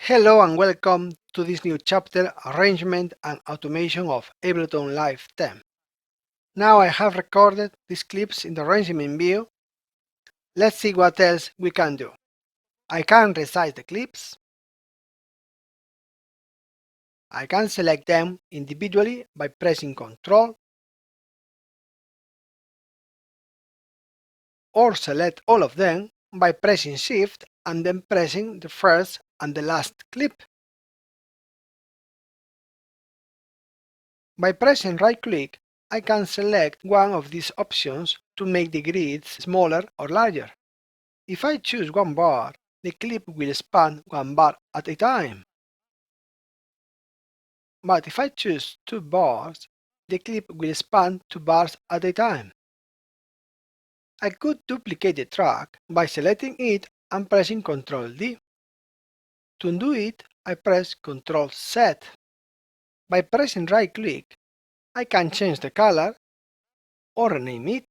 Hello and welcome to this new chapter, Arrangement and Automation of Ableton Live 10. Now I have recorded these clips in the arrangement view. Let's see what else we can do. I can resize the clips. I can select them individually by pressing Ctrl, or select all of them by pressing Shift and then pressing the first and the last clip. By pressing right-click, I can select one of these options to make the grids smaller or larger. If I choose one bar, the clip will span one bar at a time. But if I choose two bars, the clip will span two bars at a time. I could duplicate the track by selecting it and pressing Ctrl D. To undo it, I press Ctrl Z. By pressing right-click, I can change the color or rename it.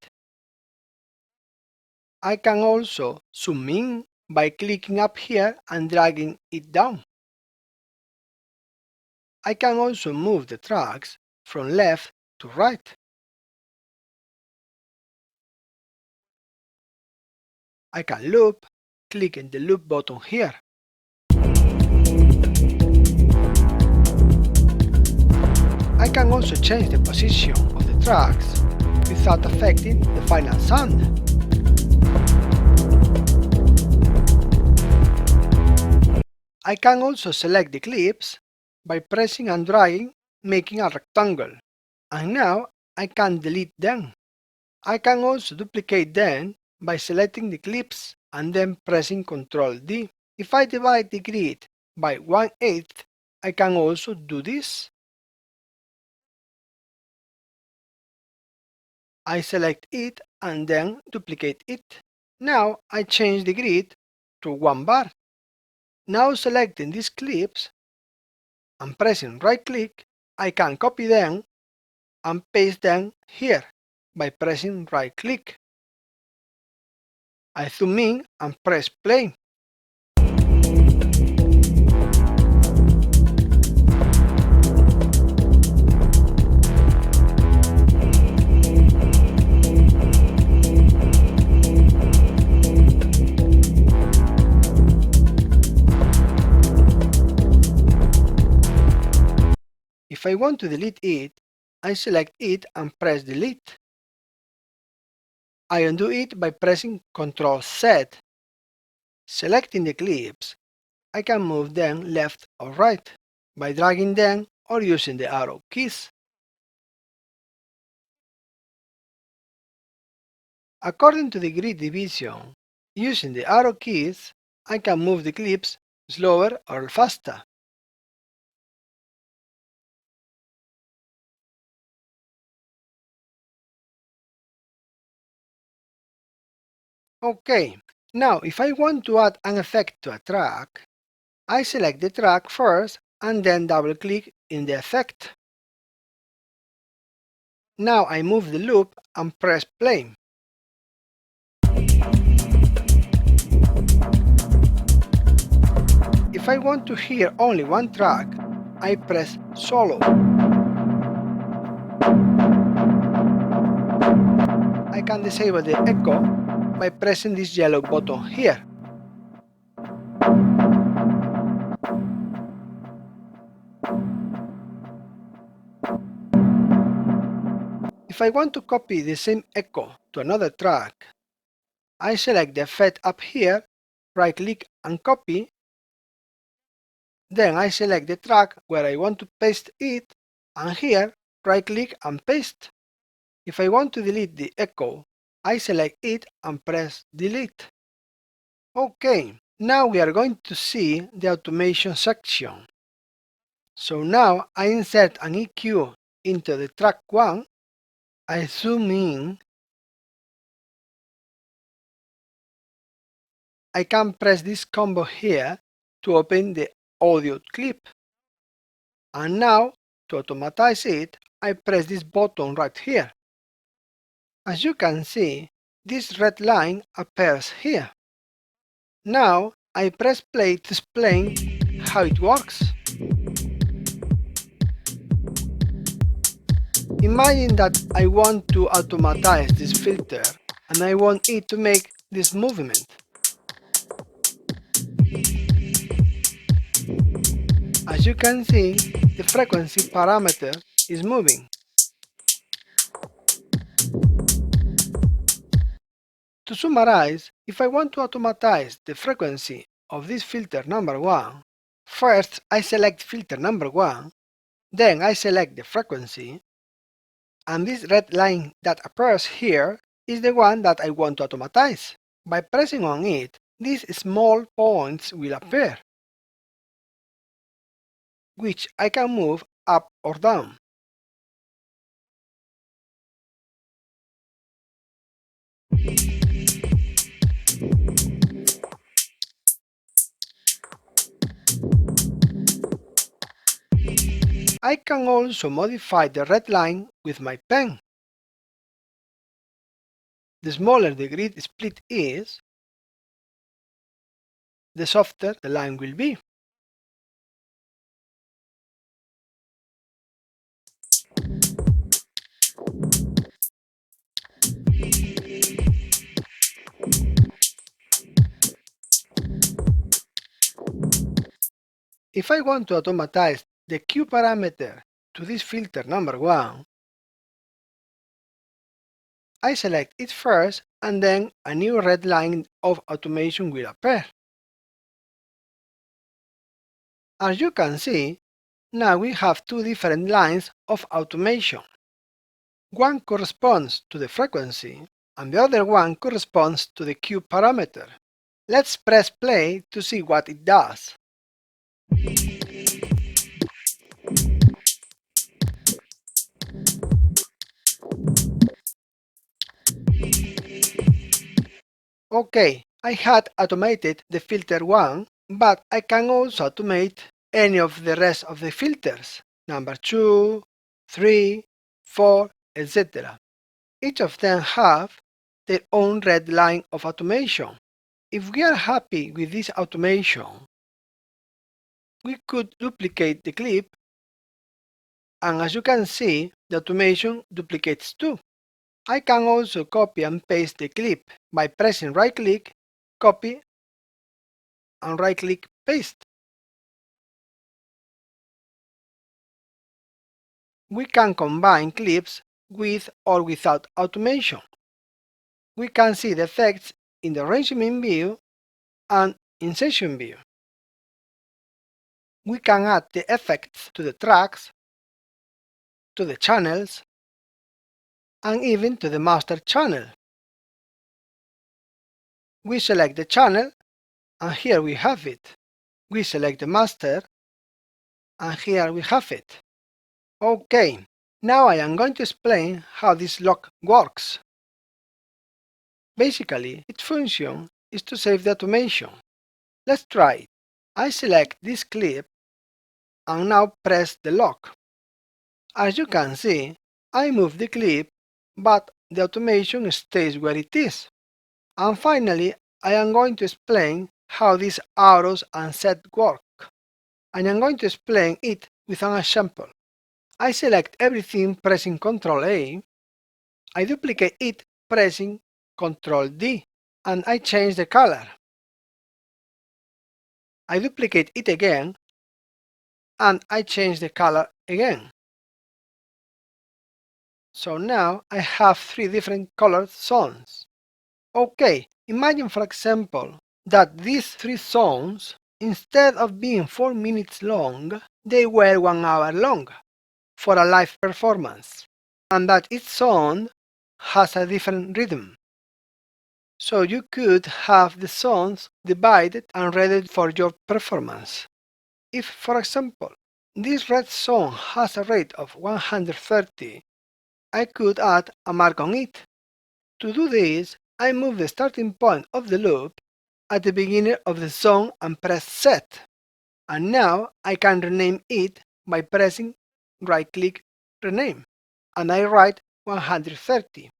I can also zoom in by clicking up here and dragging it down. I can also move the tracks from left to right. I can loop, clicking the loop button here. I can also change the position of the tracks without affecting the final sound. I can also select the clips by pressing and dragging, making a rectangle. And now I can delete them. I can also duplicate them by selecting the clips and then pressing Ctrl D. If I divide the grid by 1/8, I can also do this. I select it and then duplicate it. Now I change the grid to one bar. Now selecting these clips and pressing right click, I can copy them and paste them here by pressing right click. I zoom in and press play. If I want to delete it, I select it and press delete. I undo it by pressing Ctrl Z. Selecting the clips, I can move them left or right by dragging them or using the arrow keys. According to the grid division, using the arrow keys, I can move the clips slower or faster. Okay, now if I want to add an effect to a track, I select the track first and then double-click in the effect. Now I move the loop and press play. If I want to hear only one track, I press solo. I can disable the echo by pressing this yellow button here. If I want to copy the same echo to another track, I select the effect up here, right-click and copy. Then I select the track where I want to paste it, and here right-click and paste. If I want to delete the echo, I select it and press delete. Okay, now we are going to see the automation section. So now I insert an EQ into the track 1, I zoom in, I can press this combo here to open the audio clip. And now, to automatize it, I press this button right here. As you can see, this red line appears here. Now I press play to explain how it works. Imagine that I want to automatize this filter and I want it to make this movement. As you can see, the frequency parameter is moving. To summarize, if I want to automatize the frequency of this filter number 1, first I select filter number 1, then I select the frequency, and this red line that appears here is the one that I want to automatize. By pressing on it, these small points will appear, which I can move up or down. I can also modify the red line with my pen. The smaller the grid split is, the softer the line will be. If I want to automatize the Q parameter to this filter number 1, I select it first and then a new red line of automation will appear. As you can see, now we have two different lines of automation. One corresponds to the frequency and the other one corresponds to the Q parameter. Let's press play to see what it does. Okay, I had automated the filter 1, but I can also automate any of the rest of the filters, number 2, 3, 4, etc. Each of them have their own red line of automation. If we are happy with this automation, we could duplicate the clip, and as you can see, the automation duplicates too. I can also copy and paste the clip by pressing right-click, copy, and right-click paste. We can combine clips with or without automation. We can see the effects in the RaMoNe view and in session view. We can add the effects to the tracks, to the channels, and even to the master channel. We select the channel, and here we have it. We select the master, and here we have it. Okay, now I am going to explain how this lock works. Basically, its function is to save the automation. Let's try it. I select this clip and now press the lock. As you can see, I move the clip, but the automation stays where it is. And finally, I am going to explain how these arrows and set work. And I'm going to explain it with an example. I select everything pressing Ctrl A, I duplicate it pressing Ctrl D, and I change the color. I duplicate it again, and I change the color again. So now I have three different colored zones. Okay, imagine for example that these three zones, instead of being 4 minutes long, they were 1 hour long for a live performance, and that each zone has a different rhythm. So you could have the zones divided and ready for your performance. If, for example, this red zone has a rate of 130, I could add a mark on it. To do this, I move the starting point of the loop at the beginning of the zone and press Set. And now I can rename it by pressing right-click Rename, and I write 130.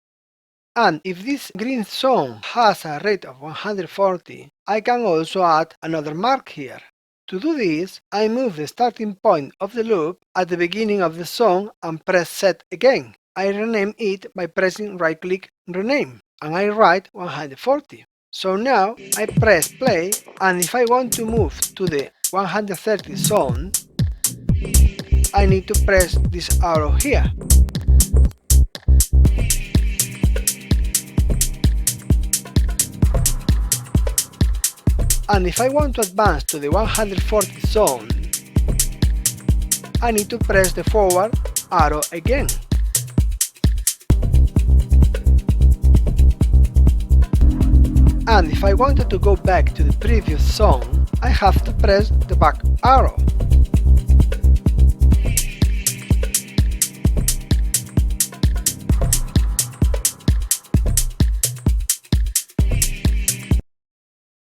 And if this green zone has a rate of 140, I can also add another mark here. To do this, I move the starting point of the loop at the beginning of the song and press set again. I rename it by pressing right-click Rename, and I write 140. So now I press play, and if I want to move to the 130 zone, I need to press this arrow here. And if I want to advance to the 140 zone, I need to press the forward arrow again. And if I wanted to go back to the previous zone, I have to press the back arrow.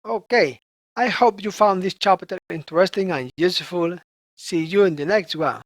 Okay, I hope you found this chapter interesting and useful. See you in the next one.